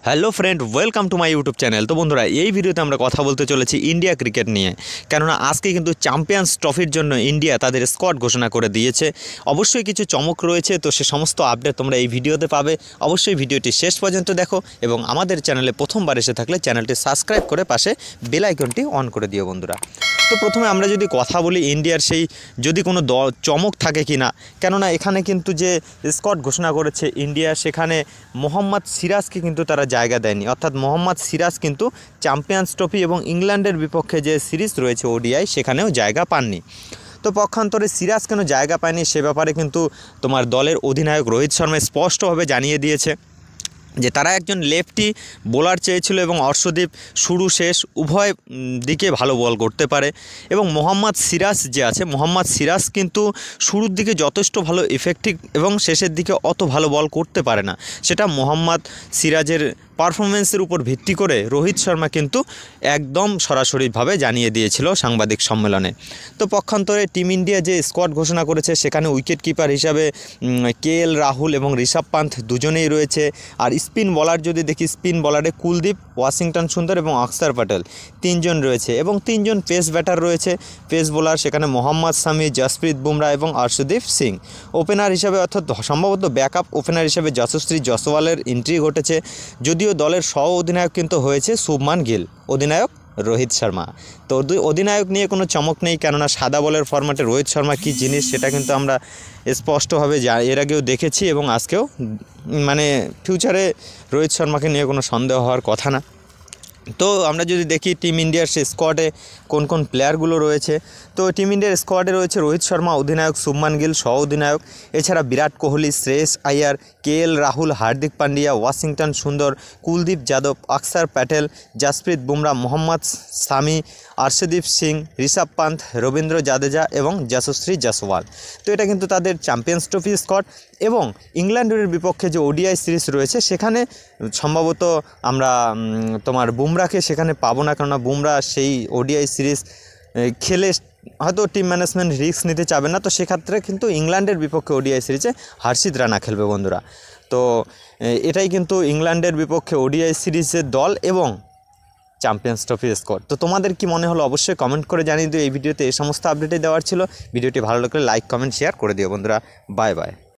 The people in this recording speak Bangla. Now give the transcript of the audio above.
Hello friend, welcome to my YouTube channel. তো বন্ধুরা, এই ভিডিওতে আমরা কথা বলতে চলেছি ইন্ডিয়া ক্রিকেট নিয়ে। কেননা আজকে কিন্তু চ্যাম্পিয়ন্স ট্রফির জন্য ইন্ডিয়া তাদের স্কোয়াড ঘোষণা করে দিয়েছে। অবশ্যই কিছু চমক রয়েছে, তো সে সমস্ত আপডেট তোমরা এই ভিডিওতে পাবে। অবশ্যই ভিডিওটি শেষ পর্যন্ত দেখো এবং আমাদের চ্যানেলে প্রথমবার এসে থাকলে চ্যানেলটি সাবস্ক্রাইব করে পাশে বেল আইকনটি অন করে দিও বন্ধুরা। তো প্রথমে আমরা যদি কথা বলি ইন্ডিয়ার সেই যদি কোনো চমক থাকে কি না, কেননা এখানে কিন্তু যে স্কোয়াড ঘোষণা করেছে ইন্ডিয়া, সেখানে মোহাম্মদ সিরাজকে কিন্তু তারা জায়গা দেয়নি। অর্থাৎ মোহাম্মদ সিরাজ কিন্তু চ্যাম্পিয়ন্স ট্রফি এবং ইংল্যান্ডের বিপক্ষে যে সিরিজ রয়েছে ওডিআই, সেখানেও জায়গা পাননি। তো পক্ষান্তরে সিরাজ কেন জায়গা পায়নি সে ব্যাপারে কিন্তু তোমার দলের অধিনায়ক রোহিত শর্মা স্পষ্টভাবে জানিয়ে দিয়েছে যে তারা একজন লেফটি বোলার চেয়েছিল এবং অর্শদীপ শুরু শেষ উভয় দিকে ভালো বল করতে পারে। এবং মোহাম্মদ সিরাজ যে আছে, মোহাম্মদ সিরাজ কিন্তু শুরুর দিকে যথেষ্ট ভালো ইফেক্টিভ এবং শেষের দিকে অত ভালো বল করতে পারে না। সেটা মোহাম্মদ সিরাজের পারফরমেন্সের উপর ভিত্তি করে রোহিত শর্মা কিন্তু একদম সরাসরিভাবে জানিয়ে দিয়েছিল সাংবাদিক সম্মেলনে। তো পক্ষান্তরে টিম ইন্ডিয়া যে স্কোয়াড ঘোষণা করেছে সেখানে উইকেট কিপার হিসাবে কেএল রাহুল এবং ঋষভ পান্থ দুজনেই রয়েছে। আর স্পিন বলার যদি দেখি, স্পিন বলারে কুলদীপ, ওয়াশিংটন সুন্দর এবং অক্ষর প্যাটেল তিনজন রয়েছে এবং তিনজন পেস ব্যাটার রয়েছে। পেস বোলার সেখানে মোহাম্মদ শামি, জসপ্রীত বুমরা এবং অর্শদীপ সিং। ওপেনার হিসাবে অর্থাৎ সম্ভবত ব্যাকআপ ওপেনার হিসাবে যশস্বী জয়সওয়ালের এন্ট্রি ঘটেছে। যদিও দলের সহ অধিনায়ক কিন্তু হয়েছে শুভমান গিল, অধিনায়ক রোহিত শর্মা। তো অধিনায়ক নিয়ে কোনো চমক নেই, কেননা সাদা বলের ফরম্যাটে রোহিত শর্মা কী জিনিস সেটা কিন্তু আমরা স্পষ্টভাবে এর আগেও দেখেছি এবং আজকেও মানে ফিউচারে রোহিত শর্মাকে নিয়ে কোনো সন্দেহ হওয়ার কথা না। তো আমরা যদি দেখি টিম ইন্ডিয়ার সে স্কোয়াডে কোন কোন প্লেয়ারগুলো রয়েছে, তো টিম ইন্ডিয়ার স্কোয়াডে রয়েছে রোহিত শর্মা অধিনায়ক, শুভমান গিল সহ অধিনায়ক, এছাড়া বিরাট কোহলি, শ্রেয়স আয়ার, কেএল রাহুল, হার্দিক পান্ডিয়া, ওয়াশিংটন সুন্দর, কুলদীপ যাদব, অক্ষর প্যাটেল, জসপ্রীত বুমরা, মোহাম্মদ শামি, অর্শদীপ সিং, ঋষভ পান্থ, রবীন্দ্র জাদেজা এবং যশস্বী জয়সওয়াল। তো এটা কিন্তু তাদের চ্যাম্পিয়ন্স ট্রফি স্কোয়াড। এবং ইংল্যান্ডের বিপক্ষে যে ওডিআই সিরিজ রয়েছে সেখানে সম্ভবত আমরা তোমার বুমরাকে সেখানে পাবো না, কেননা বুমরা সেই ওডিআই সিরিজ খেলে হয়তো টিম ম্যানেজমেন্ট রিস্ক নিতে চাবে না। তো সেক্ষেত্রে কিন্তু ইংল্যান্ডের বিপক্ষে ওডিআই সিরিজে হর্ষিত রানা খেলবে বন্ধুরা। তো এটাই কিন্তু ইংল্যান্ডের বিপক্ষে ওডিআই সিরিজের দল এবং চ্যাম্পিয়ন্স ট্রফি স্কোয়াড। তো তোমাদের কি মনে হলো অবশ্যই কমেন্ট করে জানিয়ে দিও। এই ভিডিওতে এই সমস্ত আপডেটই দেওয়ার ছিল। ভিডিওটি ভালো লাগলে লাইক, কমেন্ট, শেয়ার করে দিও বন্ধুরা। Bye bye.